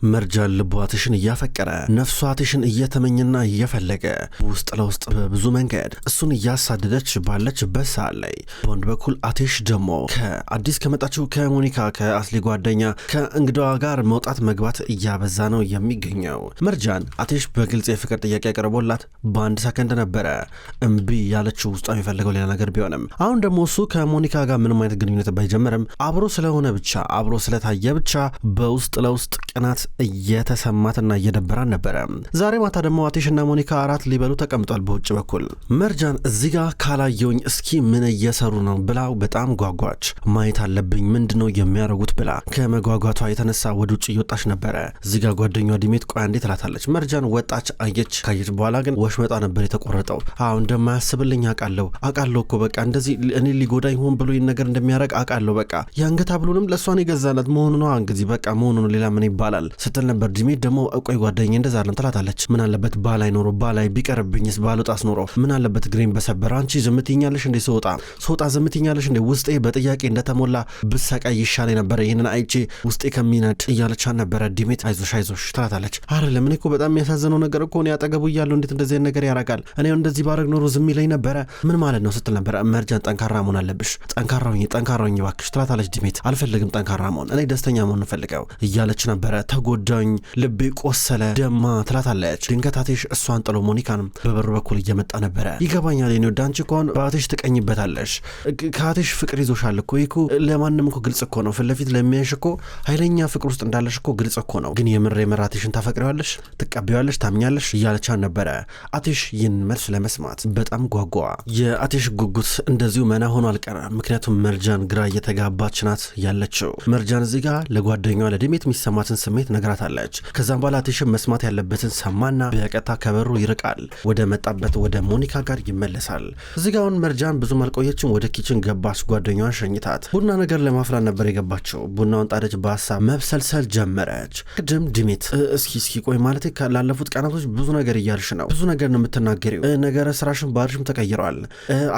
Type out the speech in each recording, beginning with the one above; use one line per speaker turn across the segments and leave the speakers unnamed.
መርጃን ልቧትሽን እያፈቀረ ነፍሷትሽን እየተመኘና እየፈለገ ውስጥ ለውስጥ በብዙ መንገድ እሱን እያሳደደች ባለችበት ሰዓት ላይ በወንድ በኩል አቴሽ ደግሞ ከአዲስ ከመጣችው ከሞኒካ ከአስሊ ጓደኛ ከእንግዳዋ ጋር መውጣት መግባት እያበዛ ነው የሚገኘው። መርጃን አቴሽ በግልጽ የፍቅር ጥያቄ ያቀርቦላት በአንድ ሰከንድ ነበረ እምቢ ያለችው። ውስጧ የሚፈልገው ሌላ ነገር ቢሆንም አሁን ደግሞ እሱ ከሞኒካ ጋር ምንም አይነት ግንኙነት ባይጀምርም አብሮ ስለሆነ ብቻ አብሮ ስለታየ ብቻ በውስጥ ለውስጥ ቅናት እየተሰማትና እየደበራን ነበረ። ዛሬ ማታ ደግሞ አቴሽና ሞኒካ አራት ሊበሉ ተቀምጧል። በውጭ በኩል መርጃን እዚህ ጋር ካላየውኝ እስኪ ምን እየሰሩ ነው ብላው በጣም ጓጓች። ማየት አለብኝ ምንድነው የሚያደርጉት ብላ ከመጓጓቷ የተነሳ ወደ ውጭ እየወጣች ነበረ። እዚህ ጋር ጓደኛዋ ዲሜት ቆያ እንዴ ትላታለች። መርጃን ወጣች፣ አየች። ካየች በኋላ ግን ወሽመጣ ነበር የተቆረጠው። አሁን እንደማያስብልኝ አውቃለሁ እኮ በቃ እንደዚህ እኔ ሊጎዳኝ ሆን ብሎ ይህን ነገር እንደሚያደርግ አውቃለሁ። በቃ የአንገት ሀብሉንም ለእሷን የገዛላት መሆኑ ነው እንግዲህ በቃ መሆኑ ነው፣ ሌላ ምን ይባላል ስትል ነበር። ዲሜት ደግሞ ቆይ ጓደኛ እንደዛ አይደለም ትላታለች። ምን አለበት ባላይ ኖሮ ባላይ ቢቀርብኝስ ባልወጣስ ኖሮ ምን አለበት ግሬን በሰበር አንቺ ዝምትኛለሽ እንዴ ስወጣ ዝምትኛለሽ እንዴ ውስጤ በጥያቄ እንደተሞላ ብሰቃይ ይሻል ነበር ይህንን አይቼ ውስጤ ከሚነድ እያለች ነበረ። ዲሜት አይዞሽ ትላታለች። አይደለም እኔ እኮ በጣም የሚያሳዝነው ነገር እኮ እኔ አጠገቡ እያለሁ እንዴት እንደዚህ ነገር ያደርጋል እኔ እንደዚህ ባረግ ኖሮ ዝም ይለኝ ነበረ ምን ማለት ነው ስትል ነበረ። መርጃን ጠንካራ መሆን አለብሽ ጠንካራውኝ እባክሽ ትላታለች። ዲሜት አልፈልግም ጠንካራ መሆን እኔ ደስተኛ መሆን እንፈልገው እያለች ነበረ። ተጎዳኝ ልቤ ቆሰለ ደማ ትላታለች። ድንገት አቴሽ እሷን ጥሎ ሞኒካንም በበሩ በኩል እየመጣ ነበረ። ይገባኛል የኔ ወደ አንቺ ከሆን በአቴሽ ትቀኝበታለሽ ከአቴሽ ፍቅር ይዞሻል እኮ ይኩ ለማንም እኮ ግልጽ እኮ ነው ፊት ለፊት ለሚያይሽ እኮ ኃይለኛ ፍቅር ውስጥ እንዳለሽ እኮ ግልጽ እኮ ነው። ግን የምር አቴሽን ታፈቅሪዋለሽ ትቀበያለሽ ታምኛለሽ እያለቻን ነበረ። አቴሽ ይህን መልስ ለመስማት በጣም ጓጓ። የአቴሽ ጉጉት እንደዚሁ መና ሆኖ አልቀረም። ምክንያቱም መርጃን ግራ እየተጋባች ናት ያለችው። መርጃን እዚህ ጋር ለጓደኛዋ ለዲሜት የሚሰማትን ስሜት ነግራታለች። ከዛም በኋላ አቴሽን መስማት ያለበትን ሰማና በቀጥታ ከበሩ ይርቃል። ወደ መጣበት ወደ ሞኒካ ጋር ይመለሳል። እዚህ ጋር አሁን መርጃን ብዙም አልቆየችም። ወደ ኪችን ገባች። ጓደኛዋን ሸኝታት ቡና ነገር ለማፍላት ነበር የገባቸው። ቡናውን ጣደች። በሀሳብ መብሰልሰል ጀመረች። ቅድም ዲሜት እስኪ ቆይ ማለት ላለፉት ቀናቶች ብዙ ነገር እያልሽ ነው፣ ብዙ ነገር ነው የምትናገሪው፣ ነገረ ስራሽን ባህርሽም ተቀይረዋል።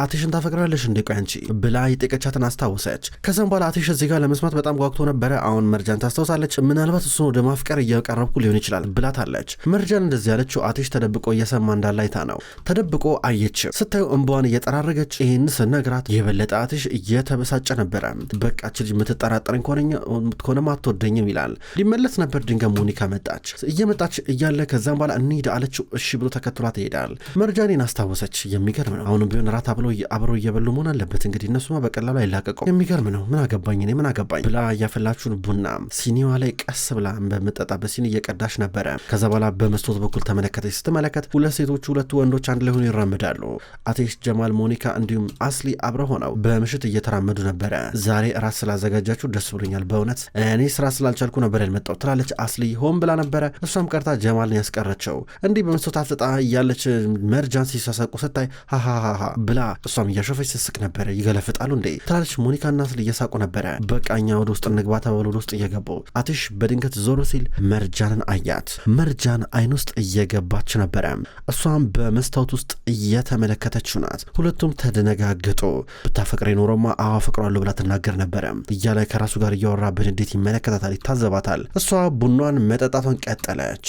አቴሽን ታፈቅራለሽ እንዴ ቆይ አንቺ ብላ የጠየቀቻትን አስታወሰች። ከዛም በኋላ አቴሽ እዚህ ጋር ለመስማት በጣም ጓጉቶ ነበረ። አሁን መርጃን ታስታውሳለች። ምናልባት እሱን ወደ ማፍቀር እያቀረብኩ ሊሆን ይችላል ብላታለች። መርጃን እንደዚህ ያለችው አቴሽ ተደብቆ እየሰማ እንዳለ አይታ ነው። ተደብቆ አየች። ስታዩ እንባዋን እየጠራረገች ይህን ስነግራት የበለጠ አቴሽ እየተበሳጨ ነበረ። በቃች ልጅ የምትጠራጠረኝ ከሆነማ አትወደኝም ይላል። ሊመለስ ነበር። ድንገት ሞኒካ መጣች። እየመጣች እያለ ከዛም በኋላ እንሂድ አለችው። እሺ ብሎ ተከትሏት ይሄዳል። መርጃኔን አስታወሰች። የሚገርም ነው። አሁንም ቢሆን ራት አብረው እየበሉ መሆን አለበት። እንግዲህ እነሱማ በቀላሉ አይላቀቀው። የሚገርም ነው። ምን አገባኝ ብላ እያፈላችሁን ቡና ሲኒዋ ላይ ቀስ ብላ በመጠጣበት ሲኒ እየቀዳች ነበረ። ከዛ በኋላ በመስታወት በኩል ተመለከተች። ስትመለከት ሁለቱ ወንዶች አንድ ላይ ሆነው ይራመዳሉ። አቴሽ፣ ጀማል፣ ሞኒካ እንዲሁም አስሊ አብረው ሆነው በምሽት እየተራመዱ ነበረ። ዛሬ ራት ስላዘጋጃችሁ ደስ ብሎኛል በእውነት እኔ ስራ ስላልቻልኩ ነበር ያልመጣው ትላለች አስሊ። ሆን ብላ ነበረ እሷም ቀርታ ጀማልን ያስቀረችው። እንዲህ በመስታወት አፍጥጣ እያለች መርጃን ሲሳሳቁ ስታይ ሃሃሃ ብላ እሷም እያሾፈች ስስቅ ነበረ። ይገለፍጣሉ እንዴ ትላለች። ሞኒካና አስሊ እየሳቁ ነበረ። በቃኛ ወደ ውስጥ እንግባ ተባብሎ ወደ ውስጥ እየገቡ አቴሽ በድንገት ዞሮ ሲል መርጃንን አያት። መርጃን አይን ውስጥ እየገባች ነበረ። እሷም በመስታወት ውስጥ እየተመለከተችው ናት። ሁለቱም ተደነጋገጡ። ብታፈቅሬ ኖሮማ አፈቅሯለሁ ብላ ትናገር ነበረ እያለ ከራሱ ጋር እያወራ በንዴት ይመለከታታል፣ ይታዘባታል። እሷ ቡኗን መጠጣቷን ቀጠለች።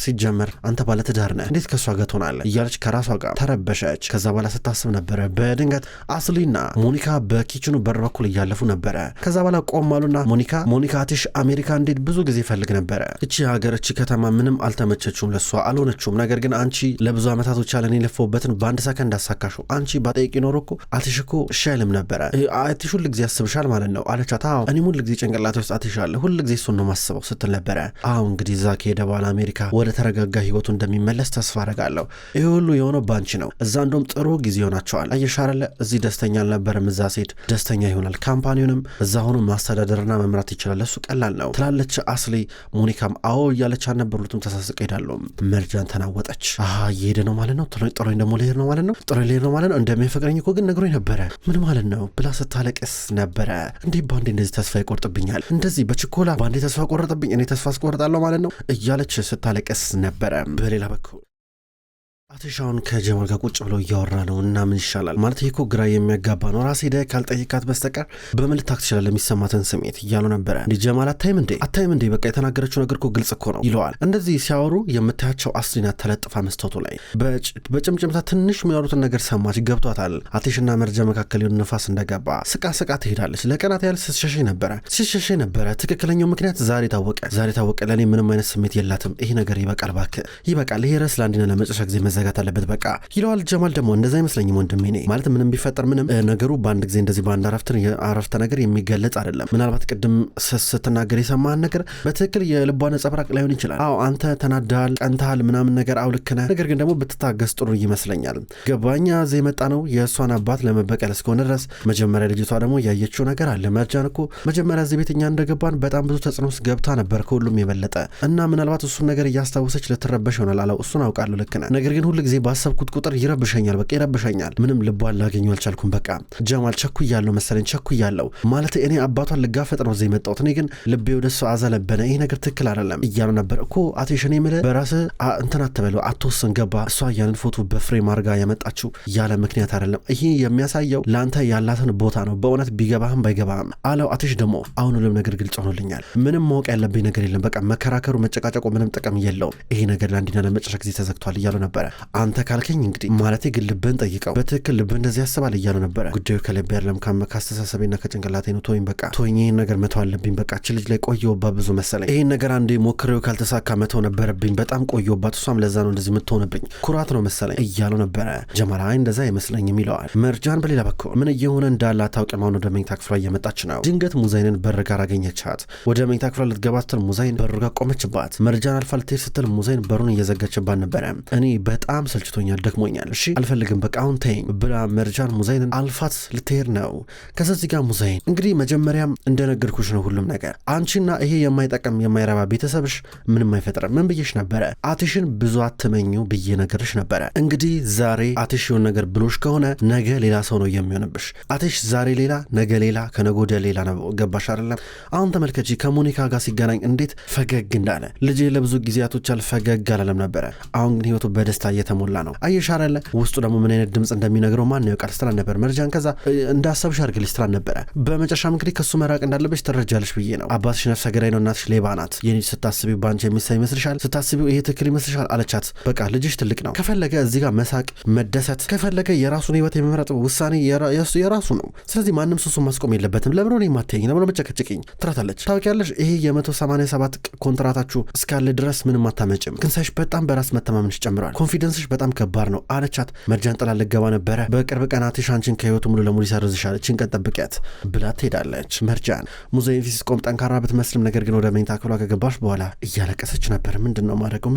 ሲጀመር አንተ ባለትዳር ነህ እንዴት ከእሷ ጋር ትሆናለህ እያለች ከራሷ ጋር ተረበሸች። ከዛ በኋላ ስታስብ ነበረ። በድንገት አስሊና ሞኒካ በኪችኑ በር በኩል እያለፉ ነበረ። ከዛ በኋላ ቆም አሉና ሞኒካ አቴሽ አሜሪካ እንዴት ብዙ ጊዜ ይፈልግ ነበረ። እቺ ሀገር እቺ ከተማ ምንም አልተመቸችውም፣ ለሷ አልሆነችውም። ነገር ግን አንቺ ለብዙ ዓመታቶች ያለን የለፈውበትን በአንድ ሰከንድ አሳካሽው። አንቺ ባጠይቂ ኖሮ እኮ አቴሽ እኮ እሺ አይልም ነበረ። አቴሽ ሁል ጊዜ ያስብሻል ማለት ነው አለቻት። አዎ እኔም ሁል ጊዜ ጭንቅላቴ ውስጥ አቴሽ አለ፣ ሁል ጊዜ እሱን ነው ማስበው ስትል ነበረ። አዎ እንግዲህ እዛ ከሄደ በኋላ አሜሪካ ወደ ተረጋጋ ህይወቱ እንደሚመለስ ተስፋ አረጋለሁ። ይህ ሁሉ የሆነው ባንቺ ነው። እዛ እንደውም ጥሩ ጊዜ ይሆናቸዋል። አየሻረለ እዚህ ደስተኛ አልነበረም። እዛ ሴት ደስተኛ ይሆናል። ካምፓኒውንም እዛ ሆኖ ማስተዳደርና መምራት ይችላል። እሱ ቀላል ነው ትላለች አስሊ። ሞኒካም አዎ እያለች አልነበሩትም። ተሳስቀው ሄዳሉ። መርጃን ተናወጠች። እየሄደ ነው ማለት ነው። ጥሎኝ ደግሞ ልሄድ ነው ማለት ነው። ጥሎኝ ልሄድ ነው ማለት ነው። እንደሚያፈቅረኝ እኮ ግን ነግሮኝ ነበረ። ምን ማለት ነው ብላ ስታለቅስ ነበረ። እንዲህ ባንዴ እንደዚህ ተስፋ ይቆርጥብኛል፣ እንደዚህ በችኮላ ባንዴ ተስፋ ቆረጥብኝ፣ እኔ ተስፋ አስቆርጣለሁ ማለት ነው እያለች ስታለቅስ ነበረ። በሌላ በኩል አትሻውን ከጀማል ጋር ቁጭ ብሎ እያወራ ነው እና ምን ይሻላል ማለት ይሄ እኮ ግራ የሚያጋባ ነው። ራስ ሄደህ ካልጠይቃት በስተቀር በምን ልታክ ትችላለህ የሚሰማትን ስሜት እያሉ ነበረ። እንዲ ጀማል አታይም እንዴ በቃ የተናገረችው ነገር እኮ ግልጽ እኮ ነው ይለዋል። እንደዚህ ሲያወሩ የምታያቸው አስሊና ተለጥፋ መስታወቱ ላይ በጭምጭምታ ትንሽ የሚያወሩትን ነገር ሰማች፣ ገብቷታል። አቴሽና መርጃ መካከል የሆነ ንፋስ እንደገባ ስቃ ትሄዳለች። ለቀናት ያህል ስትሸሸ ነበረ። ትክክለኛው ምክንያት ዛሬ ታወቀ። ለእኔ ምንም አይነት ስሜት የላትም። ይሄ ነገር ይበቃል፣ እባክህ ይበቃል። ይሄ ረስ ለአንድና ለመጨረሻ ጊዜ መዘጋት አለበት በቃ ይለዋል። ጀማል ደግሞ እንደዛ አይመስለኝም ወንድሜ፣ እኔ ማለት ምንም ቢፈጠር ምንም ነገሩ በአንድ ጊዜ እንደዚህ በአንድ አረፍተ ነገር የሚገለጽ አይደለም። ምናልባት ቅድም ስትናገር የሰማህን ነገር በትክክል የልቧ ነጸብራቅ ላይሆን ይችላል። አዎ አንተ ተናዳል፣ ቀንተሃል ምናምን ነገር አውልክነ፣ ነገር ግን ደግሞ ብትታገስ ጥሩ ይመስለኛል። ገባኛ እዚህ የመጣ ነው የእሷን አባት ለመበቀል እስከሆነ ድረስ። መጀመሪያ ልጅቷ ደግሞ ያየችው ነገር አለ። መርጃን እኮ መጀመሪያ እዚህ ቤት እኛ እንደገባን በጣም ብዙ ተጽዕኖ ውስጥ ገብታ ነበር ከሁሉም የበለጠ እና ምናልባት እሱን ነገር እያስታወሰች ልትረበሽ ይሆናል አለው። እሱን አውቃለሁ ልክ ነህ፣ ነገር ግን ሁሉ ጊዜ ባሰብኩት ቁጥር ይረብሸኛል። ምንም ልቧን ላገኘው አልቻልኩም። በቃ ጀማል ቸኩያለሁ መሰለኝ ማለት እኔ አባቷን ልጋፈጥ ነው እዚህ የመጣሁት፣ እኔ ግን ልቤ ወደ እሱ አዘለበነ። ይሄ ነገር ትክክል አይደለም እያሉ ነበር እኮ አቴሽን የምልህ በራስህ እንትን አትበለው፣ አትወስን። ገባ እሷ ያንን ፎቶ በፍሬም አድርጋ ያመጣችው ያለ ምክንያት አይደለም። ይሄ የሚያሳየው ለአንተ ያላትን ቦታ ነው፣ በእውነት ቢገባህም ባይገባህም አለው። አቴሽ ደግሞ አሁን ሁሉም ነገር ግልጽ ሆኖልኛል፣ ምንም ማወቅ ያለብኝ ነገር የለም። በቃ መከራከሩ መጨቃጨቁ ምንም ጥቅም የለውም። ይሄ ነገር ለአንድና ለመጨረሻ ጊዜ ተዘግቷል እያሉ ነበረ። አንተ ካልከኝ እንግዲህ ማለቴ ግን ልብህን ጠይቀው፣ በትክክል ልብህ እንደዚህ ያስባል እያሉ ነበረ። ጉዳዩ ከልብ ያለም ከአስተሳሰቤና ከጭንቅላቴ ነው። ተወኝ ይህን ነገር መተው አለብኝ። በቃ እች ልጅ ላይ ቆየሁባት ብዙ መሰለኝ። ይህን ነገር አንዴ ሞክሬው ካልተሳካ መተው ነበረብኝ። በጣም ቆየሁባት፣ እሷም ለዛ ነው እንደዚህ የምትሆንብኝ፣ ኩራት ነው መሰለኝ እያሉ ነበረ። ጀማል አይ እንደዛ አይመስለኝም ይለዋል። መርጃን በሌላ በኩል ምን እየሆነ እንዳለ አታውቅም። አሁን ወደ መኝታ ክፍሏ እየመጣች ነው። ድንገት ሙዛይንን በር ጋር አገኘቻት። ወደ መኝታ ክፍሏ ልትገባ ስትል ሙዛይን በሩ ጋር ቆመችባት። መርጃን አልፋ ልትሄድ ስትል ሙዛይን በሩን እየዘጋችባት ነበረ። እኔ በጣም ሰልችቶኛል፣ ደክሞኛል፣ እሺ አልፈልግም፣ በቃ አሁን ተይኝ ብላ መርጃን ሙዛይንን አልፋት ልትሄድ ነው። ከዚህ ጋር ሙዛይን እንግዲህ መጀመሪያም እንደነገርኩሽ ነው ሁሉም ነገር፣ አንቺና ይሄ የማይጠቅም የማይረባ ቤተሰብሽ ምንም አይፈጥርም። ምን ብዬሽ ነበረ? አትሽን ብዙ አትመኙ ብዬ ነገርሽ ነበረ። እንግዲህ ዛሬ አትሽ የሆነ ነገር ብሎሽ ከሆነ ነገ ሌላ ሰው ነው የሚሆንብሽ። አትሽ ዛሬ ሌላ፣ ነገ ሌላ፣ ከነጎደ ሌላ ነው። ገባሽ አይደለም? አሁን ተመልከቺ ከሞኒካ ጋር ሲገናኝ እንዴት ፈገግ እንዳለ። ልጄ ለብዙ ጊዜያቶች አልፈገግ አላለም ነበረ። አሁን ግን ህይወቱ በደስታ እየተሞላ ነው። አየሽ አይደለ? ውስጡ ደግሞ ምን አይነት ድምጽ እንደሚነግረው ማን ያውቃል ስትላን ነበር መርጃን። ከዛ እንዳሰብሽ አድርግልሽ ስትላን ነበረ። በመጨረሻም እንግዲህ ከሱ መራቅ እንዳለብሽ ትረጃለሽ ብዬ ነው። አባትሽ ነፍሰ ገዳይ ነው፣ እናትሽ ሌባ ናት። የኔ ስታስቢው ባንቺ የሚሳይ ይመስልሻል? ስታስቢው ይሄ ትክክል ይመስልሻል? አለቻት። በቃ ልጅሽ ትልቅ ነው፣ ከፈለገ እዚህ ጋር መሳቅ መደሰት፣ ከፈለገ የራሱን ህይወት የመምረጥ ውሳኔ የራሱ ነው። ስለዚህ ማንም ሱሱ ማስቆም የለበትም። ለምን ነው የማትይኝ? ለምን ነው መጨቀጭቅኝ? ትራታለች። ታውቂያለሽ ይሄ የ187 ኮንትራታችሁ እስካለ ድረስ ምንም አታመጭም፣ ግን ሳይሽ በጣም በራስ መተማመንሽ ጨምሯል፣ ኮንፊደንስሽ በጣም ከባድ ነው አለቻት። መርጃን ጥላ ልገባ ነበረ። በቅርብ ቀናትሽ አንቺን ከህይወቱ ሙሉ ለሙሉ ይሰርዝሻል፣ እችን ቀን ጠብቂያት ብላ ትሄዳለች። መርጃን ሙዛይን ፊት ስትቆም ጠንካራ ብትመስልም ነገር ግን ወደ መኝታ ክፍሏ ከገባች በኋላ እያለቀሰች ነበር። ምንድነው ማድረገው?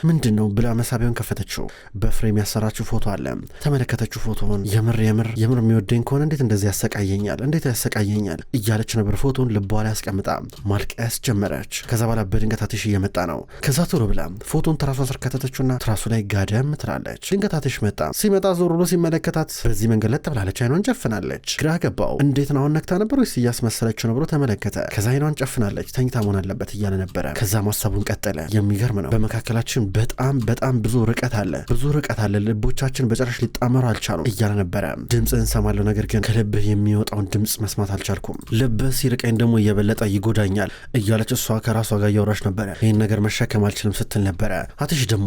ምንድነው ብላ መሳቢያውን ከፈተችው። በፍሬም ያሰራችው ፎቶ አለ። ተመለከተችው ፎቶውን። የምር የሚወደኝ ከሆነ እንዴት እንደዚህ ያሰቃየኛል እያለች ነበር። ፎቶውን ልቧ ላይ አስቀምጣ ማልቀስ ጀመረች። ከዛ በኋላ በድንገት አትሽ እየመጣ ነው። ከዛ ቶሎ ብላ ፎቶን ትራሷ ስር ከተተችውና ትራሱ ላይ ጋደም ትላለች። ድንገት አትሽ መጣ። ሲመጣ ዞር ብሎ ሲመለከታት በዚህ መንገድ ለጥ ብላለች። አይኗን ጨፍናለች። ግራ ገባው። እንዴት ነው አሁን ነክታ ነበር ወይስ እያስመሰለችው ነው ብሎ ተመለከተ። ከዛ አይኗን ጨፍናለች። ተኝታ መሆን አለበት እያለ ነበረ። ከዛ ማሰቡን ቀጠለ። የሚገርም ነው። በመካከላችን በጣም ብዙ ርቀት አለ። ልቦቻችን በጨረሽ ሊጣመሩ አልቻሉም እያለ ነበረ። ድምፅህን እንሰማለሁ፣ ነገር ግን ከልብህ የሚወጣውን ድምፅ መስማት አልቻልኩም። ልብህ ሲርቀኝ ደግሞ እየበለጠ ይጎዳኛል እያለች እሷ ከራሷ ጋር እያወራች ነበረ። ይህን ነገር መሸከም አልችልም ስትል ነበረ። አትሽ ደግሞ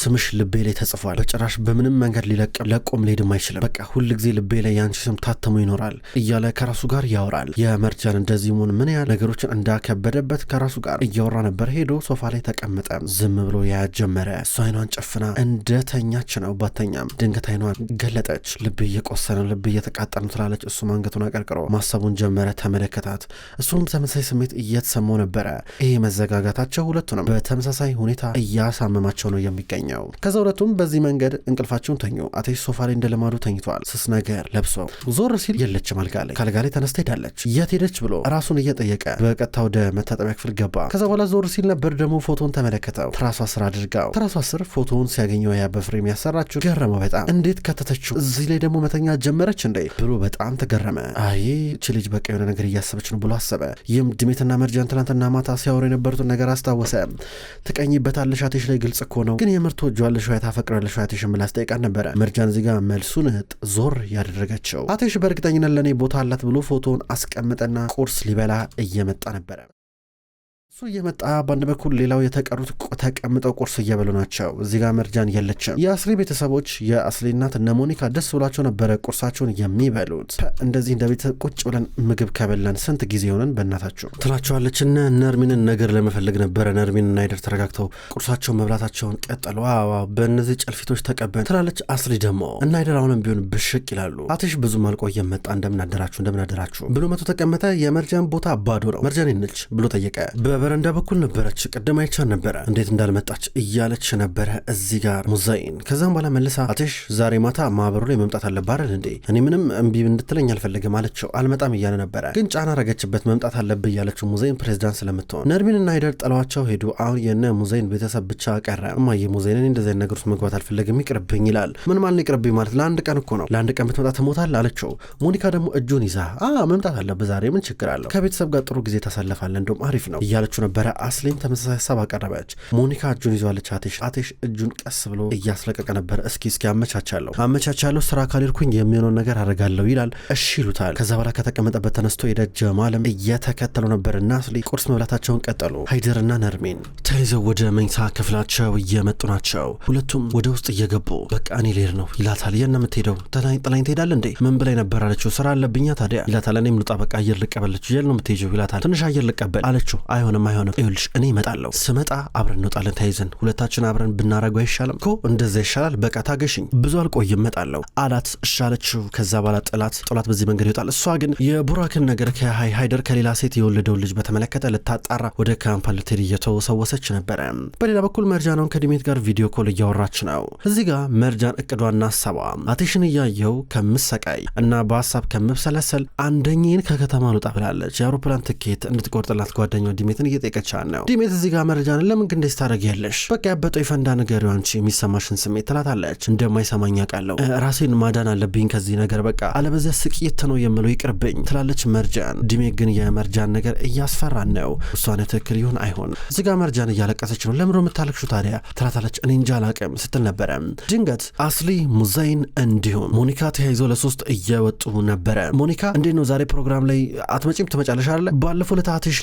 ስምሽ ልቤ ላይ ተጽፏል። በጭራሽ በምንም መንገድ ለቆም ሊሄድም አይችልም። በቃ ሁል ጊዜ ልቤ ላይ ያንቺ ስም ታትሞ ይኖራል እያለ ከራሱ ጋር ያወራል። የመርጃን እንደዚህ መሆን ምን ያህል ነገሮችን እንዳከበደበት ከራሱ ጋር እያወራ ነበር። ሄዶ ሶፋ ላይ ተቀመጠ። ዝም ብሎ ያጀመረ። እሷ አይኗን ጨፍና እንደተኛች ነው። ባተኛም ድንገት አይኗን ገለጠች። ልብ እየቆሰነ ልብ እየተቃጠለ ትላለች። እሱም አንገቱን አቀርቅሮ ማሰቡን ጀመረ። ተመለከታት። እሱም ተመሳሳይ ስሜት እየተሰማው ነበረ። ይሄ መዘጋጋታቸው ሁለቱንም በተመሳሳይ ሁኔታ እያሳመማቸው ነው የሚገኘው። ከዛ ሁለቱም በዚህ መንገድ እንቅልፋቸውን ተኙ። አቴሽ ሶፋ ላይ እንደለማዱ ተኝቷል። ስስ ነገር ለብሶ ዞር ሲል የለችም። ካልጋ ላይ ተነስታ ሄዳለች። የት ሄደች ብሎ ራሱን እየጠየቀ በቀጥታ ወደ መታጠቢያ ክፍል ገባ። ከዛ በኋላ ዞር ሲል ነበር ደግሞ ፎቶን ተመለከተው። ትራሷ ስር አድርጋው ትራሷ ስር ፎቶውን ሲያገኘው ያ በፍሬም ያሰራችው ገረመው በጣም። እንዴት ከተተችው እዚህ ላይ ደግሞ መተኛ ጀመረች እንዴ ብሎ በጣም ተገረመ። አይ እቺ ልጅ በቃ የሆነ ነገር እያሰበች ነው ብሎ አሰበ። ይህም ድሜትና መርጃን ትናንትና ማታ ሲያወሩ የነበሩትን ነገር አስታወሰ። ትቀኝበታለሽ አቴሽ ላይ ግልጽ እኮ ነው፣ ግን የምር ትወጂዋለሽ ትወጃለሽ ወይ ታፈቅራለሽ ወይ አቴሽን ብላ አስጠይቃት ነበረ። መርጃን እዚህ ጋር መልሱን ዞር ያደረገችው። አቴሽ በእርግጠኝነት ለእኔ ቦታ አላት ብሎ ፎቶውን አስቀምጠና ቁርስ ሊበላ እየመጣ ነበረ። እሱ እየመጣ በአንድ በኩል ሌላው የተቀሩት ተቀምጠው ቁርስ እየበሉ ናቸው። እዚህ ጋር መርጃን የለችም። የአስሊ ቤተሰቦች የአስሊ እናት እነ ሞኒካ ደስ ብሏቸው ነበረ ቁርሳቸውን የሚበሉት። እንደዚህ እንደ ቤተሰብ ቁጭ ብለን ምግብ ከበላን ስንት ጊዜ ሆነን በእናታቸው ትላቸዋለች። እነ ነርሚንን ነገር ለመፈለግ ነበረ። ነርሚን እና አይደር ተረጋግተው ቁርሳቸውን መብላታቸውን ቀጠሉ። በእነዚህ ጨልፊቶች ተቀበን ትላለች። አስሊ ደግሞ እና አይደር አሁንም ቢሆን ብሽቅ ይላሉ። አቴሽ ብዙም አልቆየም መጣ። እንደምናደራችሁ ብሎ መቶ ተቀመጠ። የመርጃን ቦታ ባዶ ነው። መርጃን ነች ብሎ ጠየቀ። በረንዳ በኩል ነበረች። ቅድም አይቻን ነበረ እንዴት እንዳልመጣች እያለች ነበረ እዚህ ጋር ሙዛይን። ከዛም በኋላ መልሳ አቴሽ ዛሬ ማታ ማህበሩ ላይ መምጣት አለብህ አይደል እንዴ? እኔ ምንም እምቢ እንድትለኝ አልፈልግም አለችው። አልመጣም እያለ ነበረ ግን ጫና ረገችበት። መምጣት አለብህ እያለችው ሙዛይን ፕሬዝዳንት ስለምትሆን ነርሚን እና አይደር ጥለዋቸው ሄዱ። አሁን የነ ሙዛይን ቤተሰብ ብቻ ቀረ። እማዬ ሙዛይን እኔ እንደዚህ ነገር ውስጥ መግባት አልፈልግም ይቅርብኝ ይላል። ምን ማለት ይቅርብኝ ማለት ለአንድ ቀን እኮ ነው። ለአንድ ቀን ብትመጣ ትሞታለህ አለችው። ሞኒካ ደግሞ እጁን ይዛ መምጣት አለብህ ዛሬ ምን ችግር አለው? ከቤተሰብ ጋር ጥሩ ጊዜ ታሳልፋለህ እንደውም አሪፍ ነው እያለችው ነበረ። አስሊም ተመሳሳይ ሀሳብ አቀረበች። ሞኒካ እጁን ይዟለች። አቴሽ እጁን ቀስ ብሎ እያስለቀቀ ነበር። እስኪ አመቻቻለሁ ስራ ካልሄድኩኝ የሚሆነውን ነገር አደርጋለሁ ይላል። እሺ ይሉታል። ከዛ በኋላ ከተቀመጠበት ተነስቶ የደጀ ማለም እየተከተሉ ነበርና አስሊ ቁርስ መብላታቸውን ቀጠሉ። ሃይደርና ነርሚን ተይዘው ወደ መኝታ ክፍላቸው እየመጡ ናቸው። ሁለቱም ወደ ውስጥ እየገቡ በቃ እኔ ልሄድ ነው ይላታል። የት ነው የምትሄደው? ጥላኝ ትሄዳለህ እንዴ? ምን ብላኝ ነበር አለችው። ስራ አለብኛ ታዲያ ይላታል። እኔም ልውጣ በቃ አየር ልቀበለች። የት ነው የምትሄጂው ይላታል። ትንሽ አየር ልቀበል አለችው። አይሆንም ይኸውልሽ እኔ እመጣለሁ። ስመጣ አብረን እንወጣለን ተይዘን ሁለታችን አብረን ብናረገው አይሻልም እኮ? እንደዛ ይሻላል። በቃ ታገሽኝ ብዙ አልቆይም እመጣለሁ አላት። እሻለችው። ከዛ በኋላ ጥላት በዚህ መንገድ ይወጣል። እሷ ግን የቡራክን ነገር ከሃይደር ከሌላ ሴት የወለደው ልጅ በተመለከተ ልታጣራ ወደ ካምፓን ልትሄድ እየተወሰወሰች ነበረ። በሌላ በኩል መርጃናውን ከዲሜት ጋር ቪዲዮ ኮል እያወራች ነው። እዚህ ጋር መርጃን እቅዷና ሀሳቧ አቴሽን እያየው ከምሰቃይ እና በሀሳብ ከምብሰለሰል አንደኛን ከከተማ ልውጣ ብላለች። የአውሮፕላን ትኬት እንድትቆርጥላት ጓደኛው ዲሜትን እየጠየቀች ነው። ዲሜት እዚህ ጋር መረጃን ለምን ግን እንደዚህ ታደርጊያለሽ? በቃ ያበጠው ይፈንዳ ንገሪው አንቺ የሚሰማሽን ስሜት ትላታለች። እንደማይሰማኝ አውቃለሁ ራሴን ማዳን አለብኝ ከዚህ ነገር በቃ አለበዚያ ስቅይት ነው የምለው ይቅርብኝ ትላለች መርጃን። ዲሜት ግን የመርጃን ነገር እያስፈራን ነው። እሷን ትክክል ይሁን አይሆን እዚህ ጋር መርጃን እያለቀሰች ነው። ለምሮ የምታለቅሹ ታዲያ ትላታለች። እኔ እንጃ አላቅም ስትል ነበረ። ድንገት አስሊ ሙዛይን እንዲሁም ሞኒካ ተያይዘው ለሶስት እየወጡ ነበረ። ሞኒካ እንዴት ነው ዛሬ ፕሮግራም ላይ አትመጪም? ትመጫለሽ አለ ባለፈው ለታትሽ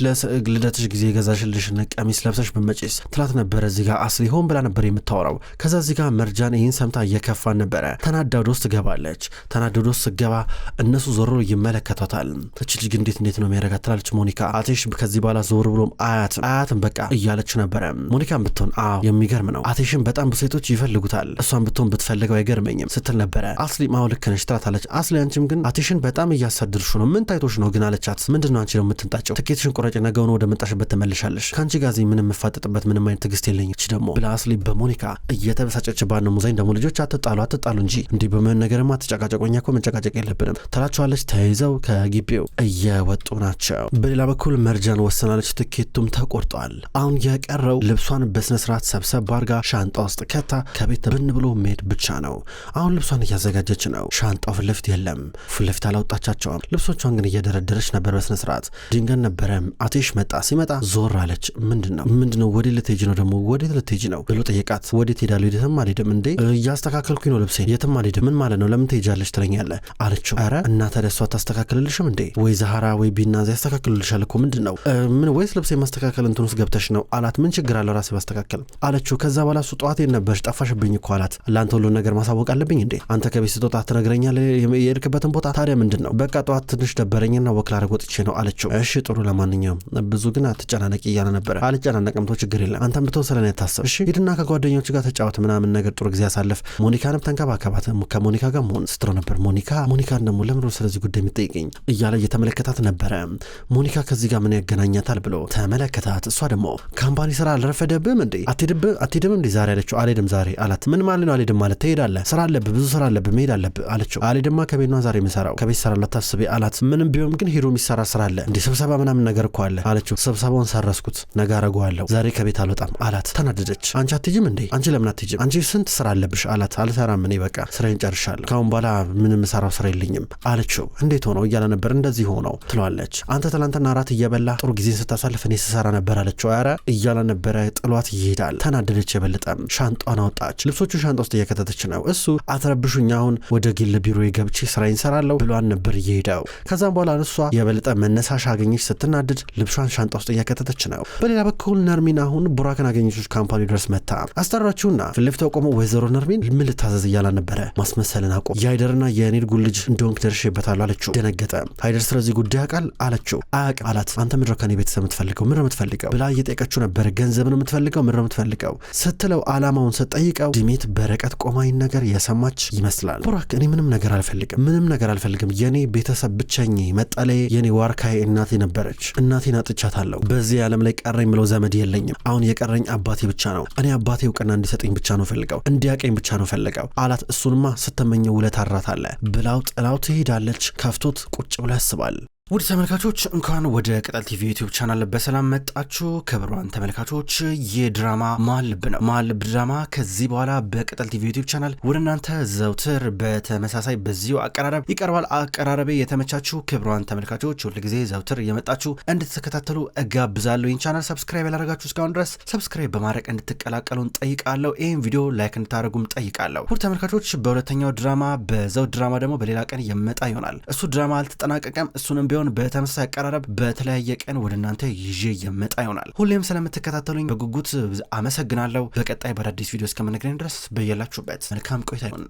ልደትሽ ጊዜ የገዛሽልሽን ቀሚስ ለብሰሽ ብመጪስ ትላት ነበረ። እዚህ ጋር አስሊ ሆን ብላ ነበር የምታወራው። ከዛ እዚህ ጋር መርጃን ይህን ሰምታ እየከፋን ነበረ። ተናዳ ወደ ውስጥ ገባለች። ተናዳ ወደ ውስጥ ስገባ እነሱ ዞሮ ይመለከቷታል። እች ልጅ እንዴት ነው የሚያደርጋት ትላለች ሞኒካ። አቴሽ ከዚህ በኋላ ዞር ብሎም አያትም በቃ እያለች ነበረ። ሞኒካን ብትሆን የሚገርም ነው አቴሽን በጣም ሴቶች ይፈልጉታል፣ እሷን ብትሆን ብትፈልገው አይገርመኝም ስትል ነበረ። አስሊ ልክ ነሽ ትላታለች። አስሊ አንቺም ግን አቴሽን በጣም እያሳድርሹ ነው ምን ታይቶሽ ነው ግን አለቻት። ምንድነው አንቺ ነው የምትንጣጨው? ትኬትሽን ቁረጭ ነገውን ወደ መጣሽበት ተመልሻለሽ። ከአንቺ ጋር ምንም የምፋጠጥበት ምንም አይነት ትዕግስት የለኝም ደግሞ ብላ አስሊ በሞኒካ እየተበሳጨችባት ነው። ሙዛይን ደግሞ ልጆች አትጣሉ እንጂ እንዲህ በምን ነገርማ አትጨቃጨቆኛ እኮ መጨቃጨቅ የለብንም ትላቸዋለች። ተይዘው ከግቢው እየወጡ ናቸው። በሌላ በኩል መርጃን ወሰናለች። ትኬቱም ተቆርጧል። አሁን የቀረው ልብሷን በስነስርዓት ሰብሰብ አድርጋ ሻንጣ ውስጥ ከታ ከቤት ብን ብሎ መሄድ ብቻ ነው። አሁን ልብሷን እያዘጋጀች ነው። ሻንጣው ፊት ለፊት የለም፣ ፊት ለፊት አላወጣቻቸውም። ልብሶቿን ግን እየደረደረች ነበር በስነስርዓት። ድንገት ነበረ አቴሽ መጣ። ሲመጣ ዞር አለች። ምንድነው ወዴት ልትሄጂ ነው ደግሞ ወዴት ልትሄጂ ነው ብሎ ጠየቃት። ወዴት ሄዳለሁ? የትም አልሄድም። እንዴ እያስተካከልኩኝ ነው ልብሴን። የትም አልሄድም። ምን ማለት ነው? ለምን ትሄጃለሽ ትለኛለህ አለችው። ኧረ እና ታዲያ እሷ ታስተካክልልሽም እንዴ? ወይ ዛሃራ ወይ ቢናዚ ያስተካክሉልሻል እኮ ምንድነው? ምን ወይስ ልብሴ ማስተካከል እንትን ውስጥ ገብተሽ ነው አላት። ምን ችግር አለው ራሴ ማስተካከል አለችው። ከዛ በኋላ እሱ ጠዋት ነበርሽ ጠፋሽብኝ እኮ አላት። ለአንተ ሁሉን ነገር ማሳወቅ አለብኝ እንዴ? አንተ ከቤት ስትወጣ ትነግረኛለህ የሄድክበትን ቦታ። ታዲያ ምንድን ነው? በቃ ጠዋት ትንሽ ደበረኝና ወክል አድርግ ወጥቼ ነው አለችው። እሺ ጥሩ ለማንኛውም ብዙ ግን አትጨናነቂ እያለ ነበረ። አልጨናነቅም ተው ችግር የለም አንተም ብትሆን ስለኔ አታስብ እሺ ሂድና ከጓደኞች ጋር ተጫወት ምናምን ነገር ጥሩ ጊዜ ያሳልፍ። ሞኒካንም ተንከባከባት። ከሞኒካ ጋር መሆን ስትሮ ነበር። ሞኒካን ደግሞ ለምን ስለዚህ ጉዳይ የሚጠይቀኝ እያለ እየተመለከታት ነበረ። ሞኒካ ከዚህ ጋር ምን ያገናኛታል ብሎ ተመለከታት። እሷ ደግሞ ካምፓኒ ስራ አልረፈደብም እንዴ? አትሄድም እንዴ ዛሬ አለችው። አልሄድም ዛሬ አላት። ምን ማለት ነው አልሄድም ማለት? ትሄዳለህ፣ ስራ አለብህ፣ ብዙ ስራ አለብህ፣ መሄድ አለብህ አለችው። አልሄድማ ከቤት ነው ዛሬ የምሰራው፣ ከቤት ስራ አታስቢ አላት። ምንም ቢሆን ግን ሄዶ የሚሰራ ስራ አለ እንዴ? ስብሰባ ምናምን ነገር እኮ አለ አለችው። ስብሰባ ስብሰባውን ሰረስኩት፣ ነገ አረገዋለሁ፣ ዛሬ ከቤት አልወጣም አላት። ተናደደች። አንቺ አትሄጂም እንዴ? አንቺ ለምን አትሄጂም? አንቺ ስንት ስራ አለብሽ አላት። አልሰራም እኔ በቃ ስራዬን ጨርሻለሁ፣ ካሁን በኋላ ምንም ሰራው ስራ የለኝም አለችው። እንዴት ሆነው እያለ ነበር። እንደዚህ ሆነው ትለዋለች። አንተ ትላንትና እራት እየበላ ጥሩ ጊዜን ስታሳልፍ እኔ ስሰራ ነበር አለችው። ኧረ እያለ ነበረ። ጥሏት ይሄዳል። ተናደደች የበለጠም። ሻንጧን አወጣች። ልብሶቹን ሻንጣ ውስጥ እየከተተች ነው። እሱ አትረብሹኝ፣ አሁን ወደ ግል ቢሮ ገብቼ ስራዬን ሰራለሁ ብሏን ነበር እየሄደው። ከዛም በኋላ እሷ የበለጠ መነሳሻ አገኘች። ስትናደድ ልብሷን ሻንጣ ውስጥ እያከተተች ነው። በሌላ በኩል ነርሚን አሁን ቡራክን አገኘች። ካምፓኒ ድረስ መታ አስጠራችሁና ፊት ለፊት ቆሞ ወይዘሮ ነርሚን ምን ልታዘዝ እያላ ነበረ። ማስመሰልን አቆም። የሀይደርና የኔድጉል ልጅ እንደሆንክ ደርሼበታለሁ አለችው። ደነገጠ። ሀይደር ስለዚህ ጉዳይ ያውቃል አለችው። አያውቅም አላት። አንተ ምድረ ከኔ ቤተሰብ የምትፈልገው ምድረ የምትፈልገው ብላ እየጠየቀችው ነበረ። ገንዘብን የምትፈልገው ምድረ የምትፈልገው ስትለው አላማውን ስትጠይቀው ዲሜት በርቀት ቆማይን ነገር የሰማች ይመስላል። ቡራክ እኔ ምንም ነገር አልፈልግም፣ የኔ ቤተሰብ ብቸኝ መጠለዬ የኔ ዋርካዬ እናቴ ነበረች። እናቴን አጥቻታለሁ። በዚህ ዓለም ላይ ቀረኝ ብለው ዘመድ የለኝም። አሁን የቀረኝ አባቴ ብቻ ነው። እኔ አባቴ እውቅና እንዲሰጠኝ ብቻ ነው ፈልገው፣ እንዲያቀኝ ብቻ ነው ፈልገው አላት። እሱንማ ስተመኘው ውለት አራታለ ብላው ጥላው ትሄዳለች። ከፍቶት ቁጭ ብሎ ያስባል። ውድ ተመልካቾች እንኳን ወደ ቅጠል ቲቪ ዩቲዩብ ቻናል በሰላም መጣችሁ። ክብሯን ተመልካቾች የድራማ መሀል ልብ ነው። መሀል ልብ ድራማ ከዚህ በኋላ በቅጠል ቲቪ ዩቲዩብ ቻናል ወደ እናንተ ዘውትር በተመሳሳይ በዚሁ አቀራረብ ይቀርባል። አቀራረቤ የተመቻችሁ ክብሯን ተመልካቾች ሁል ጊዜ ዘውትር እየመጣችሁ እንድትከታተሉ እጋብዛለሁ። ይህን ቻናል ሰብስክራይብ ያላደረጋችሁ እስካሁን ድረስ ሰብስክራይብ በማድረግ እንድትቀላቀሉን ጠይቃለሁ። ይህን ቪዲዮ ላይክ እንድታደርጉም ጠይቃለሁ። ውድ ተመልካቾች በሁለተኛው ድራማ በዘውድ ድራማ ደግሞ በሌላ ቀን የመጣ ይሆናል። እሱ ድራማ አልተጠናቀቀም። እሱንም ቢሆን በተመሳሳይ አቀራረብ በተለያየ ቀን ወደ እናንተ ይዤ የመጣ ይሆናል። ሁሌም ስለምትከታተሉኝ በጉጉት አመሰግናለሁ። በቀጣይ በአዳዲስ ቪዲዮ እስከምንገናኝ ድረስ በያላችሁበት መልካም ቆይታ ይሁን።